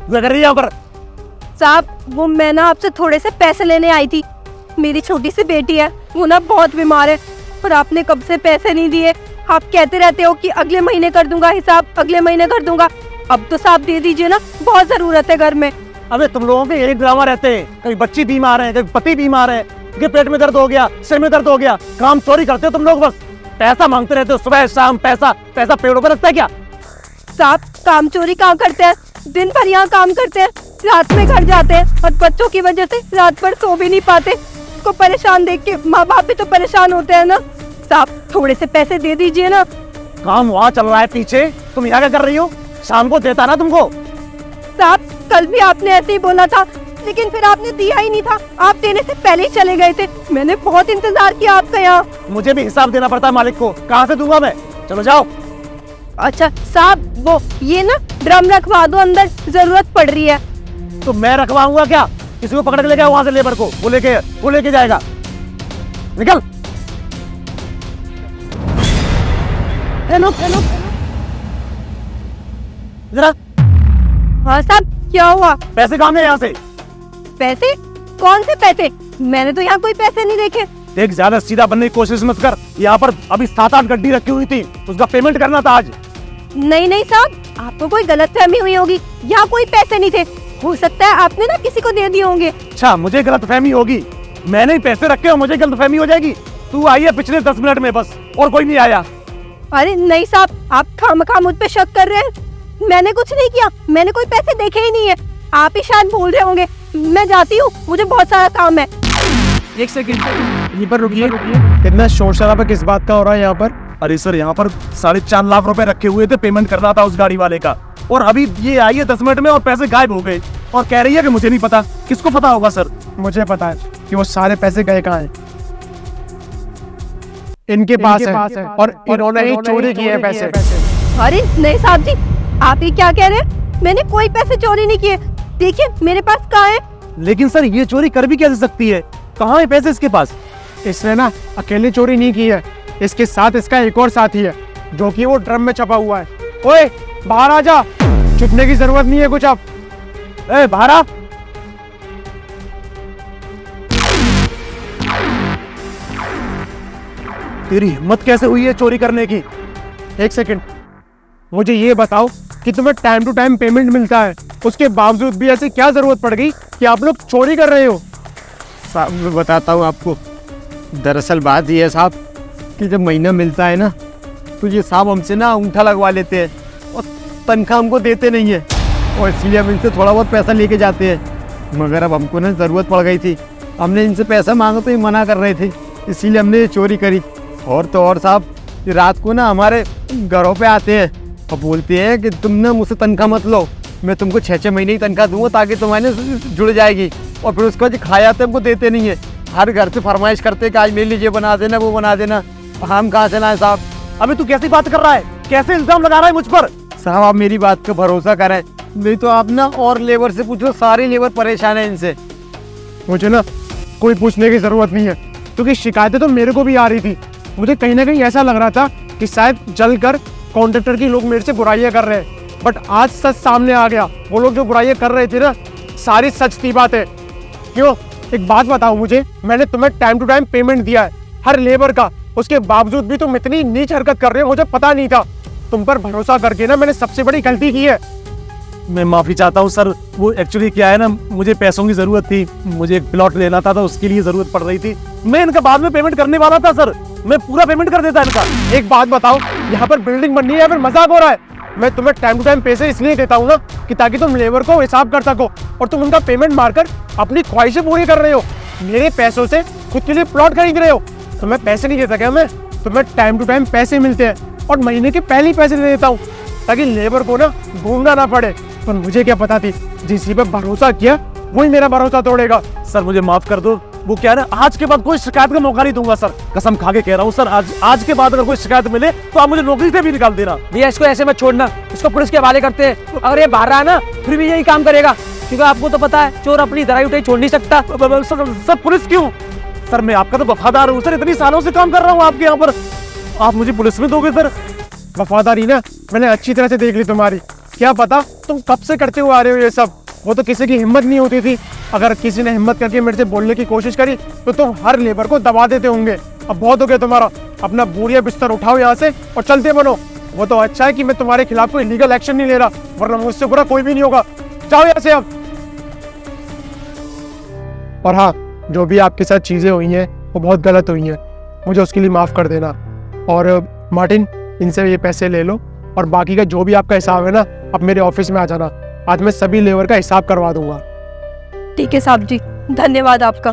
क्या कर रही है यहाँ पर? साहब वो मैं ना आपसे थोड़े से पैसे लेने आई थी। मेरी छोटी सी बेटी है, वो ना बहुत बीमार है और आपने कब से पैसे नहीं दिए। आप कहते रहते हो कि अगले महीने कर दूंगा हिसाब, अगले महीने कर दूंगा। अब तो साहब दे दीजिए ना, बहुत जरूरत है घर में। अबे तुम लोगों के यही ड्रामा रहते हैं, कभी बच्ची बीमार है, कभी पति बीमार है, कभी पेट में दर्द हो गया, सिर में दर्द हो गया, काम चोरी करते हो तुम लोग। बस पैसा मांगते रहते हो सुबह शाम, पैसा पैसा पेड़ों पर रखता है क्या? साहब काम चोरी कहाँ करते हैं, दिन भर यहाँ काम करते हैं, रात में घर जाते हैं और बच्चों की वजह से रात भर सो भी नहीं पाते। को परेशान देख के माँ बाप भी तो परेशान होते हैं ना। साहब थोड़े से पैसे दे दीजिए ना। काम वहाँ चल रहा है पीछे, तुम यहाँ क्या कर रही हो? शाम को देता ना तुमको। साहब कल भी आपने ऐसे ही बोला था, लेकिन फिर आपने दिया ही नहीं था। आप देने से पहले ही चले गए थे। मैंने बहुत इंतजार किया आपका यहाँ। मुझे भी हिसाब देना पड़ता है मालिक को, कहाँ से दूंगा मैं? चलो जाओ। अच्छा साहब वो ये ना ड्रम रखवा दो अंदर, जरूरत पड़ रही है। तो मैं रखवाऊंगा क्या? किसी को पकड़ के लेके आओ वहां से, लेबर को। वो लेके जाएगा। निकल। हेलो जरा। हाँ साहब क्या हुआ? पैसे कहाँ हैं यहाँ से? पैसे? कौन से पैसे? मैंने तो यहाँ कोई पैसे नहीं देखे। देख ज्यादा सीधा बनने की कोशिश मत कर। यहाँ पर अभी 7-8 गड्डी रखी हुई थी, उसका पेमेंट करना था आज। नहीं साहब, आपको कोई गलतफहमी हुई होगी। यहाँ कोई पैसे नहीं थे। हो सकता है आपने ना किसी को दे दिए होंगे। अच्छा मुझे गलतफहमी होगी? मैंने ही पैसे रखे और मुझे गलतफहमी हो जाएगी? तू आई है पिछले 10 मिनट में बस, और कोई नहीं आया। अरे नहीं साहब, आप खामखा मुझ पे शक कर रहे हैं। मैंने कुछ नहीं किया, मैंने कोई पैसे देखे ही नहीं है। आप ही शायद भूल रहे होंगे। मैं जाती हूँ, मुझे बहुत सारा काम है। एक सेकंड यहीं पर रुकिए। कितना शोर शराबा किस बात का हो रहा है यहाँ पर? अरे सर यहाँ पर 4.5 लाख रुपए रखे हुए थे, पेमेंट करना था उस गाड़ी वाले का, और अभी ये आई है 10 मिनट में और पैसे गायब हो गए और कह रही है कि मुझे नहीं पता। किसको पता होगा सर? मुझे पता है कि वो सारे पैसे गए कहाँ हैं। इनके पास है और इन्होंने ही चोरी किए हैं पैसे। अरे नहीं साहब जी, आप ही क्या कह रहे हैं? मैंने कोई पैसे चोरी नहीं किए। देखिए मेरे पास कहाँ है। लेकिन सर ये चोरी कर भी कैसे सकती है? कहाँ है पैसे इसके पास? इसने ना अकेले चोरी नहीं की है, इसके साथ इसका एक और साथी है जो कि वो ड्रम में छपा हुआ है। ओए बाहर आ जा, छुपने की जरूरत नहीं है कुछ। अब बाहर आ। तेरी हिम्मत कैसे हुई है चोरी करने की? एक सेकंड, मुझे ये बताओ कि तुम्हें टाइम टू टाइम पेमेंट मिलता है, उसके बावजूद भी ऐसे क्या जरूरत पड़ गई कि आप लोग चोरी कर रहे हो? साहब मैं बताता हूँ आपको। दरअसल बात ये है साहब कि जब महीना मिलता है ना, तो ये साहब हमसे ना अंगूठा लगवा लेते हैं और तनख्वाह हमको देते नहीं है, और इसलिए हम इनसे थोड़ा बहुत पैसा लेके जाते हैं। मगर अब हमको ना ज़रूरत पड़ गई थी, हमने इनसे पैसा मांगा तो ये मना कर रहे थे, इसीलिए हमने ये चोरी करी। और तो और साहब ये रात को ना हमारे घरों पे आते हैं और बोलते हैं कि तुम ना मुझसे तनख्वाह मत लो, मैं तुमको 6-6 महीने की तनख्वाह दूंगा ताकि तुम्हारे जुड़ जाएगी। और फिर उसके बाद खाया तो हमको देते नहीं है, हर घर से फरमाइश करते हैं कि आज मेरे लिए ये बना देना वो बना देना। हम कहाँ से लाएं साहब? अबे तू कैसी बात कर रहा है? कैसे इल्जाम लगा रहा है मुझ पर? साहब आप मेरी बात का भरोसा करें, नहीं तो आप ना और लेबर से पूछो, सारे लेबर परेशान है इनसे। मुझे ना कोई पूछने की जरूरत नहीं है, क्योंकि शिकायतें तो मेरे को भी आ रही थी। मुझे कहीं ना कहीं ऐसा लग रहा था कि शायद जलकर कॉन्ट्रैक्टर की लोग मेरे से बुराइयां कर रहे हैं, बट आज सच सामने आ गया। वो लोग जो बुराइयां कर रहे थे ना, सारी सच थी बातें। क्यों? एक बात बताओ मुझे, मैंने तुम्हें टाइम टू टाइम पेमेंट दिया है हर लेबर का, उसके बावजूद भी तुम इतनी नीच हरकत कर रहे हो। मुझे पता नहीं था, तुम पर भरोसा करके ना मैंने सबसे बड़ी गलती की है। मैं माफी चाहता हूँ सर। वो एक्चुअली क्या है ना, मुझे पैसों की जरूरत थी, मुझे एक प्लॉट लेना था तो उसके लिए जरूरत पड़ रही थी। मैं इनका बाद में पेमेंट करने वाला था सर, मैं पूरा पेमेंट कर देता इनका। एक बात बताओ, यहाँ पर बिल्डिंग बननी है या फिर मजाक हो रहा है? मैं तुम्हें टाइम टू टाइम पैसे इसलिए देता हूँ ना कि ताकि तुम लेबर को हिसाब कर सको, और तुम उनका पेमेंट मारकर अपनी ख्वाहिशें पूरी कर रहे हो। मेरे पैसों से खुद के लिए प्लॉट खरीद रहे हो। तुम्हें पैसे नहीं देता क्या मैं? तुम्हें टाइम टू टाइम पैसे मिलते हैं और महीने के पहले ही पैसे दे देता हूँ ताकि लेबर को ना घूमना ना पड़े। पर मुझे क्या पता थी, जिस पर भरोसा किया वही मेरा भरोसा तोड़ेगा। सर मुझे माफ कर दो। वो क्या है ना, आज के बाद कोई शिकायत का मौका नहीं दूंगा सर, कसम खा के कह रहा हूँ सर। आज के बाद अगर कोई शिकायत मिले तो आप मुझे नौकरी से भी निकाल देना। भैया इसको ऐसे मत छोड़ना, इसको पुलिस के हवाले करते हैं। अगर ये बाहर रहा ना फिर भी यही काम करेगा, क्योंकि आपको तो पता है चोर अपनी दराई उठाई छोड़ नहीं सकता। सर पुलिस क्यों? सर मैं आपका तो वफादार हूँ सर, इतनी सालों से काम कर रहा हूँ आपके यहाँ पर, आप मुझे पुलिस में दोगे सर? वफादारी ना मैंने अच्छी तरह से देख ली तुम्हारी। क्या पता तुम कब से करते हुए आ रहे हो ये सब। वो तो किसी की हिम्मत नहीं होती थी। अगर किसी ने हिम्मत करके मेरे से बोलने की कोशिश करी तो तुम हर लेबर को दबा देते होंगे। अब बहुत हो गया तुम्हारा, अपना बोरिया बिस्तर उठाओ यहाँ से और चलते बनो। वो तो अच्छा है कि मैं तुम्हारे खिलाफ कोई लीगल एक्शन नहीं ले रहा, वरना मुझसे बुरा कोई भी नहीं होगा। जाओ यहाँ से अब। और हाँ, जो भी आपके साथ चीज़ें हुई हैं वो बहुत गलत हुई हैं, मुझे उसके लिए माफ़ कर देना। और मार्टिन, इनसे ये पैसे ले लो और बाकी का जो भी आपका हिसाब है ना, अब मेरे ऑफिस में आ जाना। आज मैं सभी लेबर का हिसाब करवा दूंगा। ठीक है साहब जी, धन्यवाद आपका।